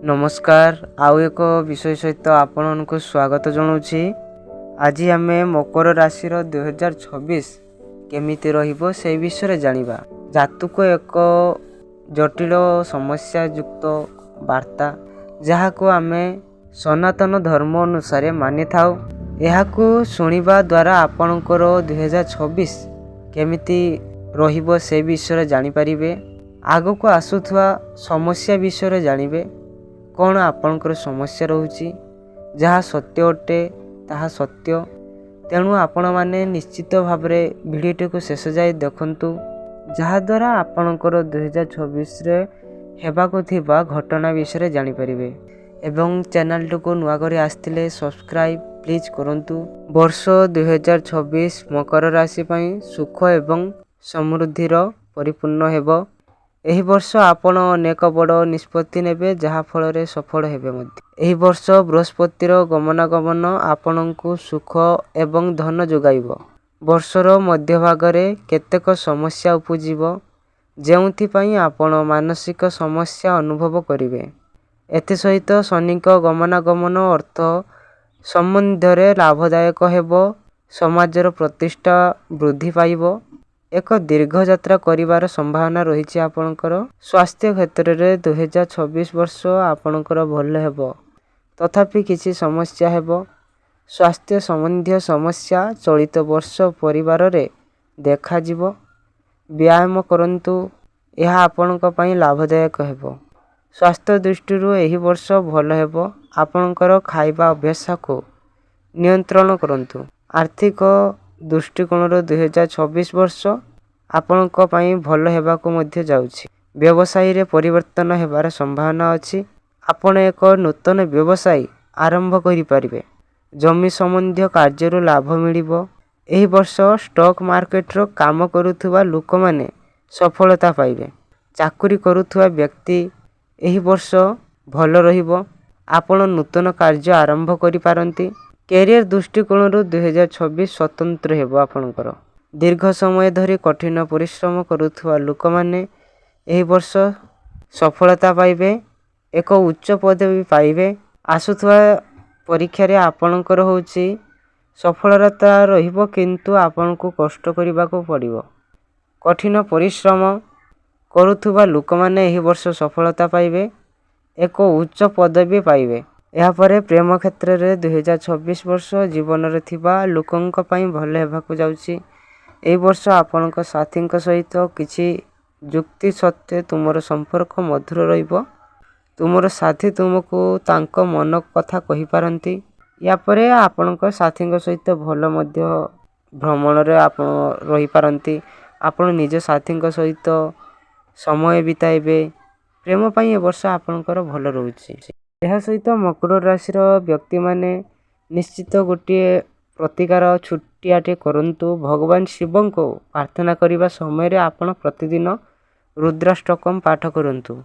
नमस्कार आउ एक विषय सहित आपण को स्वागत जनाऊँगी। आज आम मकर राशि 2026 केमिति रहिबो से विषय जानिबा। जातक एक जटिल समस्या युक्त वार्ता जहाको आम सनातन धर्म अनुसार मानि थाउ। एहाकू सुनिबा द्वारा आपणकर 2026 केमिति रहिबो से विषय जानि परिबे। आगको आसुथुवा समस्या विषय जानिबे। कौन आपणकर समस्या रोची जहाँ सत्य अटे ताहा सत्य। तेणु आपण माने निश्चित भाव भिडियोटी को शेष जाए देखंतु, जहाद्वारा आपणकर 2026 रे हेबाको थिबा घटना विषय जानि परिबे। एवं चैनल को नुआ करी आस्थिले सब्सक्राइब प्लीज करंतु। वर्ष 2026 मकर राशि पई सुख एवं समृद्धिर परिपूर्ण हेबो। एही वर्ष आपण अनेक बड़ निष्पत्ति नेबे जहा फल सफल हेबे मध्य। एही वर्ष बृहस्पतिर गमनागमन आपणଙ୍କୁ सुख एवं धन जोगाइब। वर्षर मध्य भागरे केतेक समस्या उपजिब जेउथिपाई आपण मानसिक समस्या अनुभव करिवे। एते सहित शनिक गमनागमन अर्थ संबंधरे लाभदायक हेबो। समाजर प्रतिष्ठा वृद्धि पाइब। एक दीर्घ यात्रा करिवार संभावना रही आपणकर। स्वास्थ्य क्षेत्र में 2026 वर्ष आपणकर भल हेबो, तथापि किसी समस्या हेबो। स्वास्थ्य संबंधी समस्या चलित वर्ष परिवार रे देखा जिवो। व्यायाम करंतु, यह आपणक पई लाभदायक हेबो। स्वास्थ्य दृष्टि एही वर्ष भल हेबो। आपणकर खाइबा अभ्यास को नियंत्रण करंतु। आर्थिक दृष्टिकोण 2026 वर्ष आपणक पई भल हेबाको मध्य जाउछि। व्यवसाय रे परिवर्तन हेबार संभावना अछि। आपण एक नूतन व्यवसाय आरंभ करि परिबे। जमी संबंधी कार्य लाभ मिलिबो। एही वर्ष स्टॉक मार्केट रो काम करुथुवा लोक माने सफलता पाइबे। चाकरी करुथुवा व्यक्ति एही वर्ष भल रहिबो। आपण नूतन कार्य आरंभ करि पारंती। कैरियर दृष्टिकोण 2026 स्वतंत्र हेबो आपणकर। दीर्घ समय धरी कठिन परिश्रम करुथुवा लोक माने एही वर्ष सफलता पाइबे। एक उच्च पदवी पाइबे। आसुथुवा परीक्षा रे आपणकर होची सफलता रहिबो, किंतु आपनको कष्ट करिबाको पड़िबो। कठिन परिश्रम करुथुवा लोक माने एही वर्ष सफलता पाइबे। एक उच्च पदवी पाइबे। या परे प्रेम क्षेत्र रे 2026 वर्ष जीवन रे थिबा लोकंक पई भल हेबाको जाउछि। एही वर्ष आपणक साथींक सहित किछि जुक्ति सत्य तुमर संपर्क मधुर रहिबो। तुमर साथी तुमको तांक मन कथा कहि पारंती। या परे आपणक साथींक सहित भल मध्य भ्रमण रे आपण रहि पारंती। आपण निज साथींक सहित समय बिताइबे। प्रेम पई ए वर्ष आपणकर भल रहउछि। एहा सहित मकर राशि व्यक्ति माने निश्चित गोटे प्रतिकार छुट्टियाटे करंतु। भगवान शिव को प्रार्थना करिबा समय रे आपण प्रतिदिन रुद्राष्टकम पाठ करंतु।